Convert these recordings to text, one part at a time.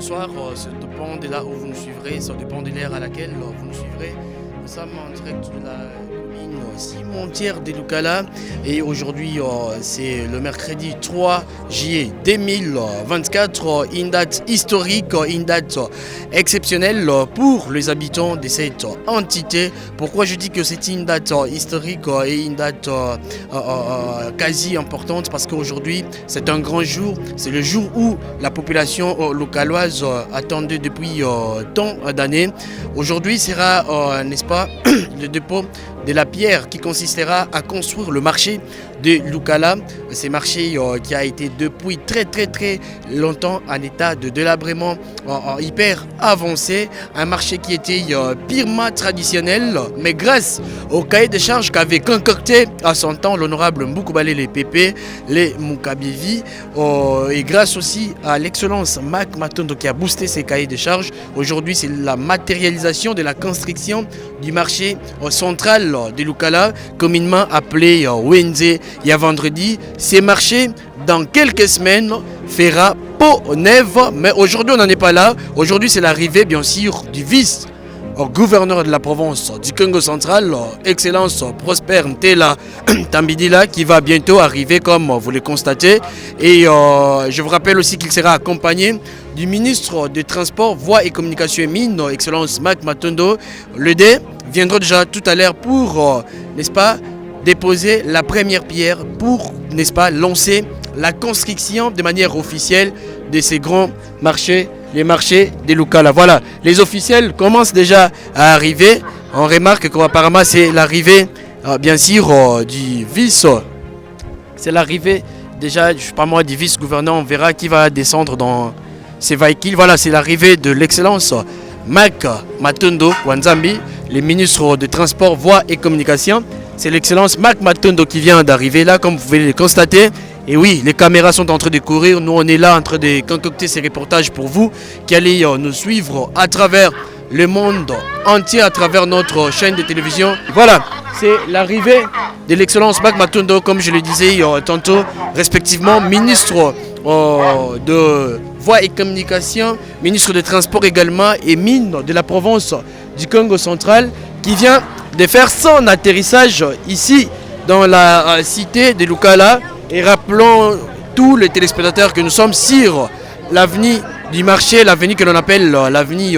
bonsoir. Ça dépend de là où vous nous suivrez, ça dépend de l'ère à laquelle vous nous suivrez. Nous sommes en direct de la commune Cimentière de Lukala et aujourd'hui c'est le mercredi 3 juillet 2024, une date historique, une date exceptionnelle pour les habitants de cette entité. Pourquoi je dis que c'est une date historique et une date quasi importante? Parce qu'aujourd'hui c'est un grand jour, c'est le jour où la population localoise attendait depuis tant d'années. Aujourd'hui sera, n'est-ce pas, le dépôt de la pierre qui consistera à construire le marché de Lukala. Ce marché qui a été depuis très longtemps en état de délabrement hyper avancé. Un marché qui était purement traditionnel, mais grâce au cahier de charges qu'avait concocté à son temps l'honorable Mbukubalé les Pépé, les Mukabivi, et grâce aussi à l'excellence Mac Matondo qui a boosté ces cahiers de charges. Aujourd'hui, c'est la matérialisation de la construction du marché central de Lukala, communément appelé Wenze. Il y a vendredi, ces marchés, dans quelques semaines, fera peau neuve. Mais aujourd'hui, on n'en est pas là. Aujourd'hui, c'est l'arrivée, bien sûr, du vice-gouverneur de la province du Congo central, Excellence Prosper Ntela Tambidila, qui va bientôt arriver, comme vous le constatez. Et je vous rappelle aussi qu'il sera accompagné du ministre des Transports, Voies et Communications et Mines, Excellence Mac Matondo. Le D viendra déjà tout à l'heure pour, n'est-ce pas, déposer la première pierre pour, n'est-ce pas, lancer la construction de manière officielle de ces grands marchés, les marchés de Lukala. Voilà, les officiels commencent déjà à arriver. On remarque qu'apparemment c'est l'arrivée, bien sûr, du vice. C'est l'arrivée déjà, je ne sais pas moi, du vice-gouverneur. On verra qui va descendre dans ces véhicules. Voilà, c'est l'arrivée de l'excellence Mac Matondo Wanzambi, les ministres de Transport, Voies et Communications. C'est l'excellence Mac Matondo qui vient d'arriver là, comme vous pouvez le constater. Et oui, les caméras sont en train de courir. Nous, on est là en train de concocter ces reportages pour vous qui allez nous suivre à travers le monde entier, à travers notre chaîne de télévision. Voilà, c'est l'arrivée de l'excellence Mac Matondo, comme je le disais tantôt, respectivement ministre de Voies et Communications, ministre des Transports également et Mines de la province du Congo central, qui vient de faire son atterrissage ici dans la cité de Lukala. Et rappelons tous les téléspectateurs que nous sommes sur l'avenue du marché, l'avenue que l'on appelle l'avenue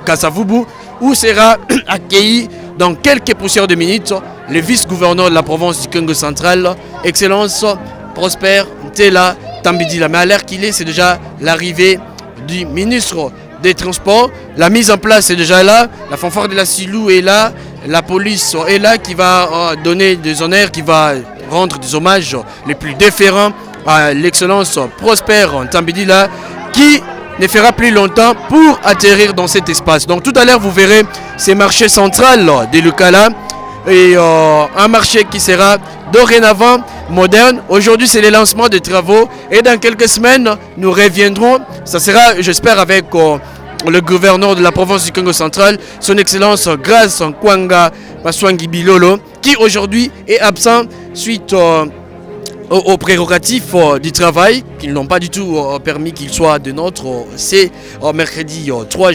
Kasavubu, où sera accueilli dans quelques poussières de minutes le vice-gouverneur de la province du Congo central, Excellence Prosper Ntela Tambidila. Mais à l'heure qu'il est, c'est déjà l'arrivée du ministre des Transports. La mise en place est déjà là, la fanfare de la Silou est là, la police est là qui va donner des honneurs, qui va rendre des hommages les plus déférents à l'excellence Prosper Tambidila, qui ne fera plus longtemps pour atterrir dans cet espace. Donc tout à l'heure vous verrez ces marchés central de Lukala et un marché qui sera dorénavant moderne. Aujourd'hui c'est le lancement des travaux et dans quelques semaines nous reviendrons. Ça sera, j'espère, avec le gouverneur de la province du Congo central, son excellence Grace Nkwanga Maswangi Bilolo, qui aujourd'hui est absent suite aux prérogatives du travail qui n'ont pas du tout permis qu'il soit de notre. C'est mercredi 3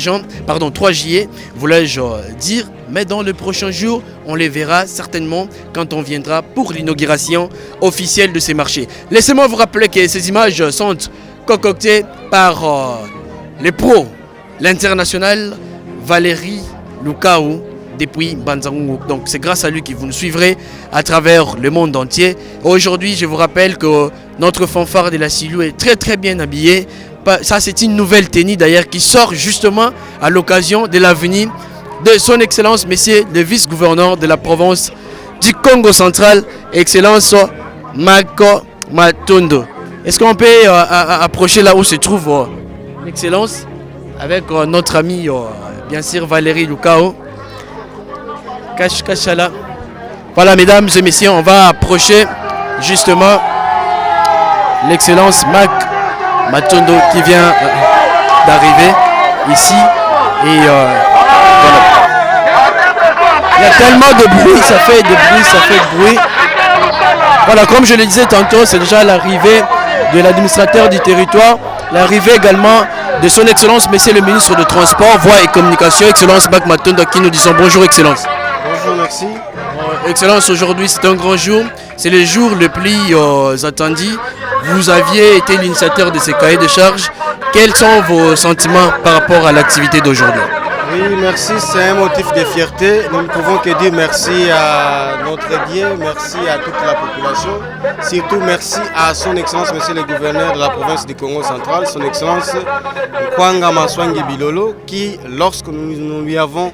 juillet, voulais-je dire. Mais dans le prochain jour, on les verra certainement quand on viendra pour l'inauguration officielle de ces marchés. Laissez-moi vous rappeler que ces images sont concoctées par les pros, l'international Valérie Lukaou depuis Banzangungu. Donc c'est grâce à lui que vous nous suivrez à travers le monde entier. Aujourd'hui, je vous rappelle que notre fanfare de la Silou est très bien habillée. Ça, c'est une nouvelle tenue d'ailleurs qui sort justement à l'occasion de la venue de son excellence, monsieur le vice-gouverneur de la province du Congo central, excellence Mac Matondo. Est-ce qu'on peut approcher là où se trouve l'excellence avec notre ami, bien sûr, Valérie Lukaou? Kachala. Voilà, mesdames et messieurs, on va approcher justement l'excellence Mac Matondo qui vient d'arriver ici. Et voilà. Il y a tellement de bruit, ça fait de bruit. Voilà, comme je le disais tantôt, c'est déjà l'arrivée de l'administrateur du territoire, l'arrivée également de son Excellence, Monsieur le ministre de Transport, Voies et Communication, Excellence Bac Matonda, qui nous disons bonjour Excellence. Bonjour, merci. Excellence, aujourd'hui c'est un grand jour, c'est le jour le plus attendu. Vous aviez été l'initiateur de ces cahiers de charges. Quels sont vos sentiments par rapport à l'activité d'aujourd'hui? Oui, merci, c'est un motif de fierté. Nous ne pouvons que dire merci à notre Dieu, merci à toute la population. Surtout merci à son Excellence, Monsieur le Gouverneur de la province du Congo central, son Excellence Kwanga Maswangi Bilolo, qui, lorsque nous lui avons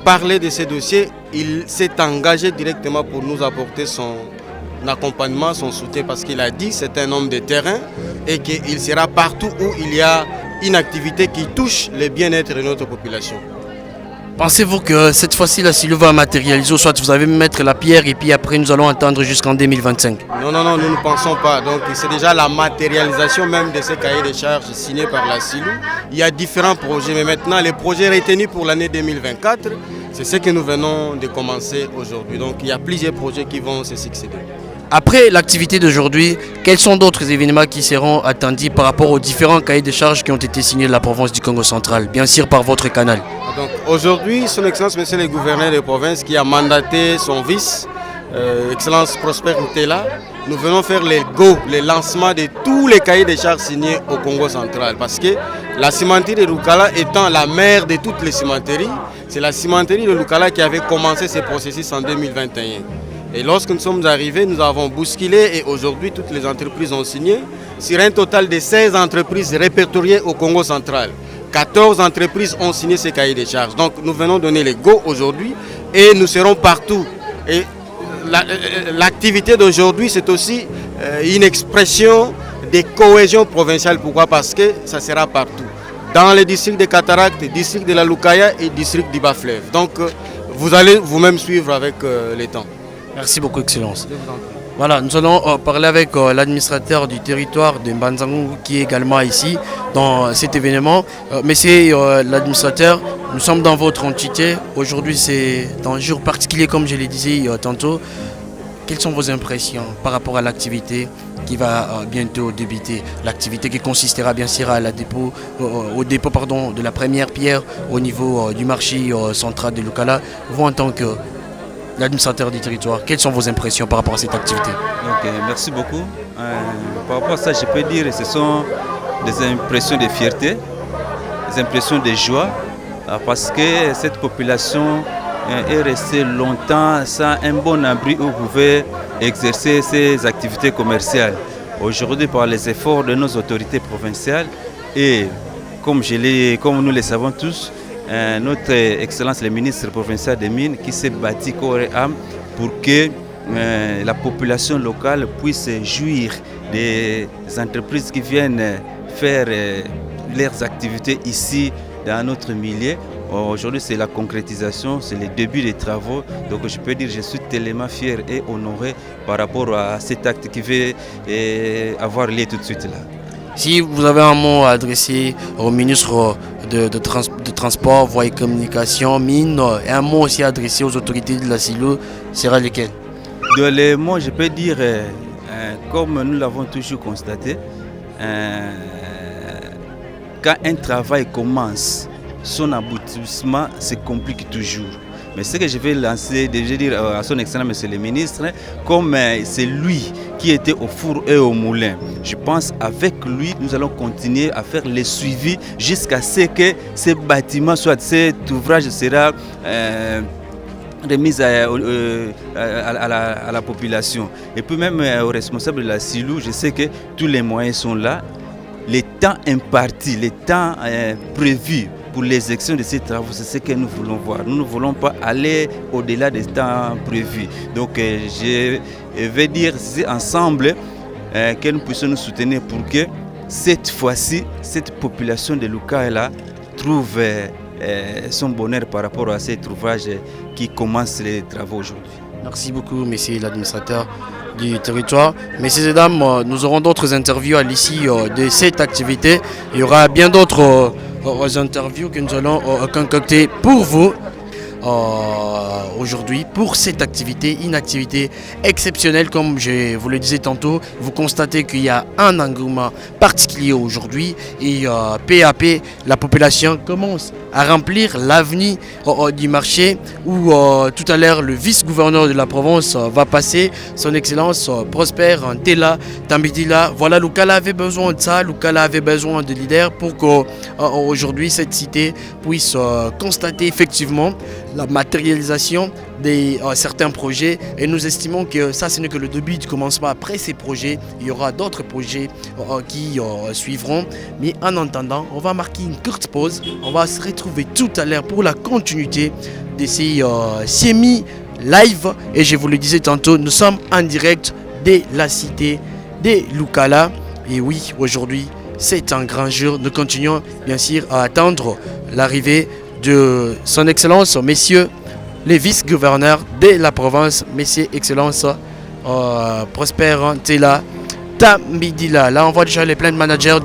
parlé de ces dossiers, il s'est engagé directement pour nous apporter son accompagnement, son soutien, parce qu'il a dit que c'est un homme de terrain et qu'il sera partout où il y a une activité qui touche le bien-être de notre population. Pensez-vous que cette fois-ci la Silo va matérialiser, ou soit vous allez mettre la pierre et puis après nous allons attendre jusqu'en 2025? Non, nous ne pensons pas. Donc c'est déjà la matérialisation même de ces cahiers de charges signés par la Silo. Il y a différents projets, mais maintenant les projets retenus pour l'année 2024, c'est ce que nous venons de commencer aujourd'hui. Donc il y a plusieurs projets qui vont se succéder. Après l'activité d'aujourd'hui, quels sont d'autres événements qui seront attendus par rapport aux différents cahiers de charges qui ont été signés de la province du Congo central, bien sûr par votre canal? Donc aujourd'hui, son Excellence Monsieur le Gouverneur de province qui a mandaté son vice, Excellence Prosper Ntela, nous venons faire le lancement de tous les cahiers de charges signés au Congo central. Parce que la cimenterie de Lukala étant la mère de toutes les cimenteries, c'est la cimenterie de Lukala qui avait commencé ce processus en 2021. Et lorsque nous sommes arrivés, nous avons bousculé et aujourd'hui toutes les entreprises ont signé sur un total de 16 entreprises répertoriées au Congo central. 14 entreprises ont signé ces cahiers de charges. Donc nous venons donner les go aujourd'hui et nous serons partout. Et l'activité d'aujourd'hui, c'est aussi une expression de cohésion provinciale. Pourquoi? Parce que ça sera partout. Dans les districts de Cataracte, district de la Lukaya et district du Bas-Fleuve. Donc vous allez vous-même suivre avec le temps. Merci beaucoup, Excellence. Voilà, nous allons parler avec l'administrateur du territoire de Mbanzangu qui est également ici dans cet événement. Monsieur l'administrateur, nous sommes dans votre entité. Aujourd'hui, c'est un jour particulier, comme je l'ai dit tantôt. Quelles sont vos impressions par rapport à l'activité qui va bientôt débuter? L'activité qui consistera bien sûr à au dépôt de la première pierre au niveau du marché central de Lukala. Vous, en tant que l'administrateur du territoire, quelles sont vos impressions par rapport à cette activité? Merci beaucoup. Par rapport à ça, je peux dire que ce sont des impressions de fierté, des impressions de joie, parce que cette population est restée longtemps sans un bon abri où vous pouvez exercer ses activités commerciales. Aujourd'hui, par les efforts de nos autorités provinciales et comme nous le savons tous, notre Excellence le ministre provincial des Mines qui s'est bâti corps et âme pour que la population locale puisse jouir des entreprises qui viennent faire leurs activités ici dans notre milieu. Aujourd'hui, c'est la concrétisation, c'est le début des travaux. Donc je peux dire que je suis tellement fier et honoré par rapport à cet acte qui va avoir lieu tout de suite là. Si vous avez un mot à adresser au ministre de Transport, Voies et Communication, Mines, et un mot aussi adressé aux autorités de la Silo, sera lequel? Dans les mots, je peux dire, comme nous l'avons toujours constaté, quand un travail commence, son aboutissement se complique toujours. Mais ce que je vais lancer, je vais dire à son Excellence Monsieur le ministre, comme c'est lui qui était au four et au moulin, je pense avec lui, nous allons continuer à faire le suivi jusqu'à ce que ce bâtiment, soit cet ouvrage sera remis à la population. Et puis même aux responsables de la Silou, je sais que tous les moyens sont là. Les temps impartis, les temps prévus pour l'exécution de ces travaux, c'est ce que nous voulons voir. Nous ne voulons pas aller au-delà des temps prévus. Donc je vais dire ensemble que nous puissions nous soutenir pour que cette fois-ci, cette population de Lukala trouve son bonheur par rapport à ces trouvages qui commencent les travaux aujourd'hui. Merci beaucoup, monsieur l'administrateur du territoire. Messieurs et dames, nous aurons d'autres interviews à l'issue de cette activité. Il y aura bien d'autres interviews que nous allons concocter pour vous aujourd'hui pour cette activité, une activité exceptionnelle comme je vous le disais tantôt. Vous constatez qu'il y a un engouement particulier aujourd'hui et peu à peu la population commence à remplir l'avenue du marché où tout à l'heure le vice-gouverneur de la province va passer, son excellence Prosper Ntela Tambidila. Voilà, Lukala avait besoin de ça, Lukala avait besoin de leaders pour qu'aujourd'hui cette cité puisse constater effectivement la matérialisation de certains projets, et nous estimons que ça ce n'est que le début du commencement. Après ces projets, il y aura d'autres projets qui suivront, mais en attendant, on va marquer une courte pause. On va se retrouver tout à l'heure pour la continuité de ces semi-live, et je vous le disais tantôt, nous sommes en direct de la cité de Lukala, et oui, aujourd'hui c'est un grand jour. Nous continuons bien sûr à attendre l'arrivée de son excellence, messieurs les vice-gouverneurs de la province, messieurs excellence Prosper Ntela Tambidila. Là on voit déjà les plein de managers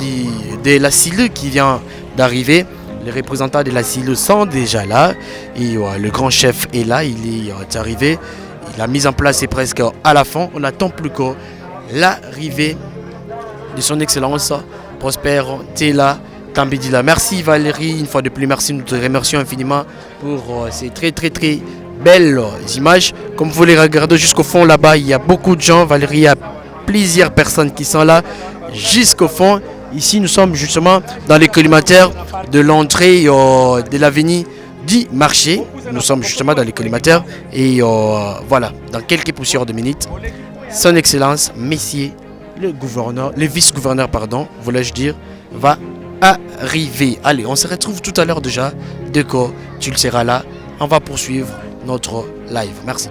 de la CILE qui vient d'arriver. Les représentants de la CILE sont déjà là et le grand chef est là, il est arrivé. La mise en place est presque à la fin. On n'attend plus que l'arrivée de son excellence Prosper Ntela Tambidila. Merci Valérie, une fois de plus, merci, nous te remercions infiniment pour ces très belles images. Comme vous les regardez jusqu'au fond là-bas, il y a beaucoup de gens. Valérie, il y a plusieurs personnes qui sont là jusqu'au fond. Ici, nous sommes justement dans les collimateurs de l'entrée de l'avenue du marché. Nous sommes justement dans les collimateurs et voilà, dans quelques poussières de minutes, son excellence, messieurs, le vice-gouverneur, pardon, voulais-je dire, va arriver. Allez, on se retrouve tout à l'heure déjà. Dès que tu le seras là, on va poursuivre notre live. Merci.